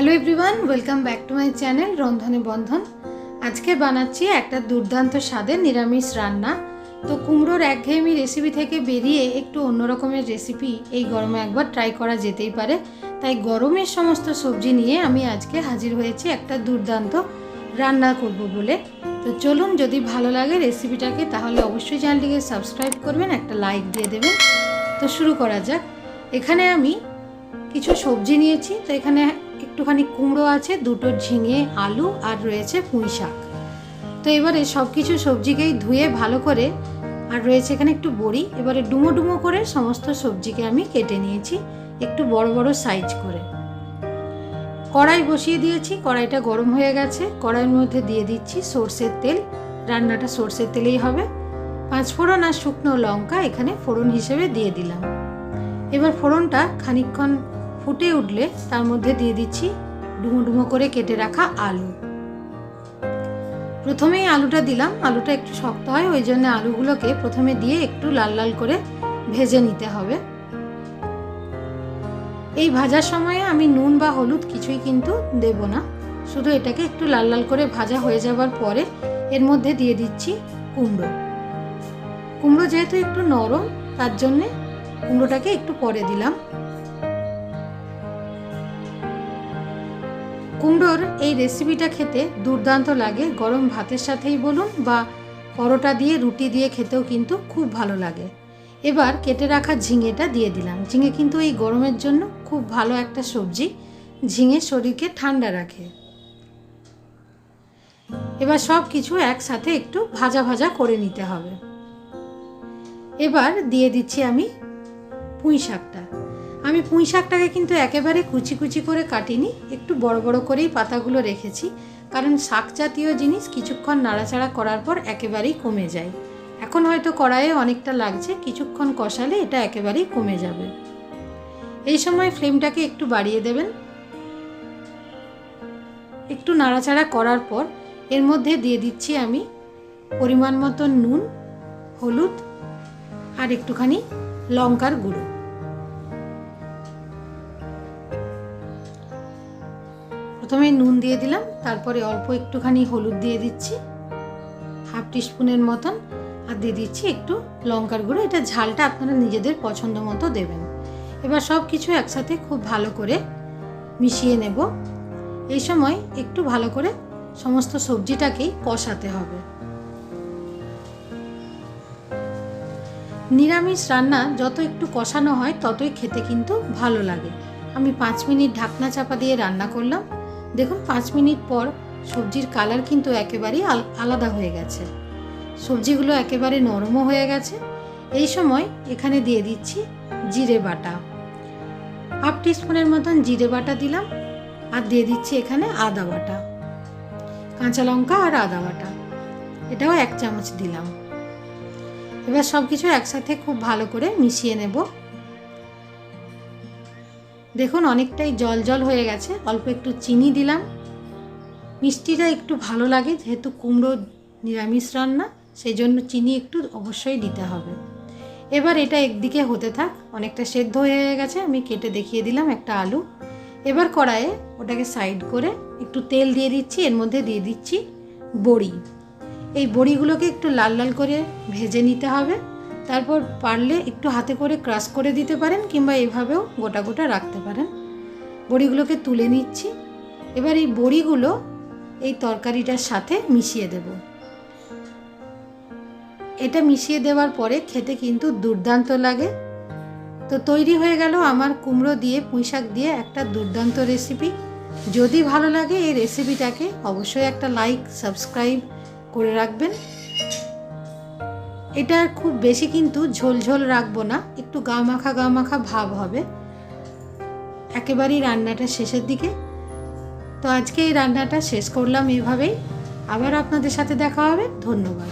Hello everyone, welcome back to my channel Rondhone Bondhon. আজকে বানাচ্ছি একটা দুর্দান্ত স্বাদের নিরামিষ রান্না। তো কুমড়োর একঘেয়েমি রেসিপি থেকে বেরিয়ে একটু অন্য রকমের রেসিপি এই গরমে একবার ট্রাই করা যেতেই পারে। তাই গরমের সমস্ত সবজি নিয়ে আমি আজকে হাজির হয়েছি একটা দুর্দান্ত রান্না করব বলে। তো চলুন, যদি ভালো লাগে রেসিপিটাকে তাহলে অবশ্যই চ্যানেলটিকে সাবস্ক্রাইব করবেন, একটা লাইক দিয়ে দেবেন। তো শুরু করা যাক। এখানে আমি কিছু সবজি নিয়েছি। তো এখানে একটুখানি কুমড়ো আছে, দুটো ঝিঙে, আলু আর রয়েছে পুঁই শাক। তো এবারে সব কিছু সবজিকেই ধুয়ে ভালো করে, আর রয়েছে এখানে একটু বড়ি, এবারে ডুমো ডুমো করে সমস্ত সবজিকে আমি কেটে নিয়েছি একটু বড় বড় সাইজ করে। কড়াই বসিয়ে দিয়েছি, কড়াইটা গরম হয়ে গেছে। কড়াইয়ের মধ্যে দিয়ে দিচ্ছি সর্ষের তেল। রান্নাটা সর্ষের তেলেই হবে। 5 ফোড়ন আর শুকনো লঙ্কা এখানে ফোড়ন হিসেবে দিয়ে দিলাম। এবার ফোড়নটা খানিকক্ষণ ফুটে উঠলে তার মধ্যে দিয়ে দিচ্ছি ডুমো ডুমো করে কেটে রাখা আলু। প্রথমেই আলুটা দিলাম, আলুটা একটু শক্ত হয়, ওই জন্য আলুগুলোকে প্রথমে দিয়ে একটু লাল লাল করে ভেজে নিতে হবে। এই ভাজার সময়ে আমি নুন বা হলুদ কিছুই কিন্তু দেব না, শুধু এটাকে একটু লাল লাল করে ভাজা হয়ে যাবার পরে এর মধ্যে দিয়ে দিচ্ছি কুমড়ো। কুমড়ো যেহেতু একটু নরম, তার জন্যে কুমড়োটাকে একটু পরে দিলাম। কুমড়োর এই রেসিপিটা খেতে দুর্দান্ত লাগে, গরম ভাতের সাথেই বলুন বা পরোটা দিয়ে রুটি দিয়ে খেতেও কিন্তু খুব ভালো লাগে। এবার কেটে রাখা ঝিঙেটা দিয়ে দিলাম। ঝিঙে কিন্তু এই গরমের জন্য খুব ভালো একটা সবজি, ঝিঙে শরীরকে ঠান্ডা রাখে। এবার সব কিছু একসাথে একটু ভাজা ভাজা করে নিতে হবে। এবার দিয়ে দিচ্ছি আমি পুঁই শাকটা। আমি পুঁই শাকটাকে কিন্তু একেবারে কুচি কুচি করে কাটিনি, একটু বড় বড় করেই পাতাগুলো রেখেছি, কারণ শাক জাতীয় জিনিস কিছুক্ষণ নাড়াচাড়া করার পর একেবারেই কমে যায়। এখন হয়তো কড়াইয়ে অনেকটা লাগছে, কিছুক্ষণ কষালে এটা একেবারেই কমে যাবে। এই সময় ফ্লেমটাকে একটু বাড়িয়ে দেবেন। একটু নাড়াচাড়া করার পর এর মধ্যে দিয়ে দিচ্ছি আমি পরিমাণ মতো নুন, হলুদ আর একটুখানি লঙ্কার গুঁড়ো। প্রথমে নুন দিয়ে দিলাম, তারপরে অল্প একটুখানি হলুদ দিয়ে দিচ্ছি, হাফ টিস্পুনের মতন, আর দিয়ে দিচ্ছি একটু লঙ্কার গুঁড়ো। এটা ঝালটা আপনারা নিজেদের পছন্দ মতো দেবেন। এবার সব কিছু একসাথে খুব ভালো করে মিশিয়ে নেব। এই সময় একটু ভালো করে সমস্ত সবজিটাকেই কষাতে হবে। নিরামিষ রান্না যত একটু কষানো হয় ততই খেতে কিন্তু ভালো লাগে। আমি 5 মিনিট ঢাকনা চাপা দিয়ে রান্না করলাম। দেখুন 5 মিনিট পর সবজির কালার কিন্তু একেবারেই আলাদা হয়ে গেছে, সবজিগুলো একেবারে নরমও হয়ে গেছে। এই সময় এখানে দিয়ে দিচ্ছি জিরে বাটা, হাফ টিস্পুনের মতন জিরে বাটা দিলাম, আর দিয়ে দিচ্ছি এখানে আদা বাটা, কাঁচা লঙ্কা আর আদা বাটা, এটাও 1 চামচ দিলাম। এবার সব কিছু একসাথে খুব ভালো করে মিশিয়ে নেব। দেখুন অনেকটাই জল জল হয়ে গেছে। অল্প একটু চিনি দিলাম, মিষ্টিটা একটু ভালো লাগে, যেহেতু কুমড়ো নিরামিষ রান্না সেই জন্য চিনি একটু অবশ্যই দিতে হবে। এবার এটা একদিকে হতে থাক, অনেকটা সেদ্ধ হয়ে গেছে। আমি কেটে দেখিয়ে দিলাম একটা আলু। এবার কড়াইয়ে ওটাকে সাইড করে একটু তেল দিয়ে দিচ্ছি, এর মধ্যে দিয়ে দিচ্ছি বড়ি। এই বড়িগুলোকে একটু লাল লাল করে ভেজে নিতে হবে। তারপর পারলে একটু হাতে করে ক্রাশ করে দিতে পারেন, কিংবা এভাবেও গোটা গোটা রাখতে পারেন। বড়িগুলোকে তুলে নিচ্ছি। এবার এই বড়িগুলো এই তরকারিটার সাথে মিশিয়ে দেব। এটা মিশিয়ে দেওয়ার পরে খেতে কিন্তু দুর্দান্ত লাগে। তো তৈরি হয়ে গেল আমার কুমড়ো দিয়ে পুঁই শাক দিয়ে একটা দুর্দান্ত রেসিপি। যদি ভালো লাগে এই রেসিপিটাকে অবশ্যই একটা লাইক, সাবস্ক্রাইব করে রাখবেন। এটা খুব বেশি কিন্তু ঝোল ঝোল রাখবো না, একটু গা মাখা ভাব হবে একেবারেই রান্নাটা শেষের দিকে। তো আজকে এই রান্নাটা শেষ করলাম এভাবেই। আবার আপনাদের সাথে দেখা হবে। ধন্যবাদ।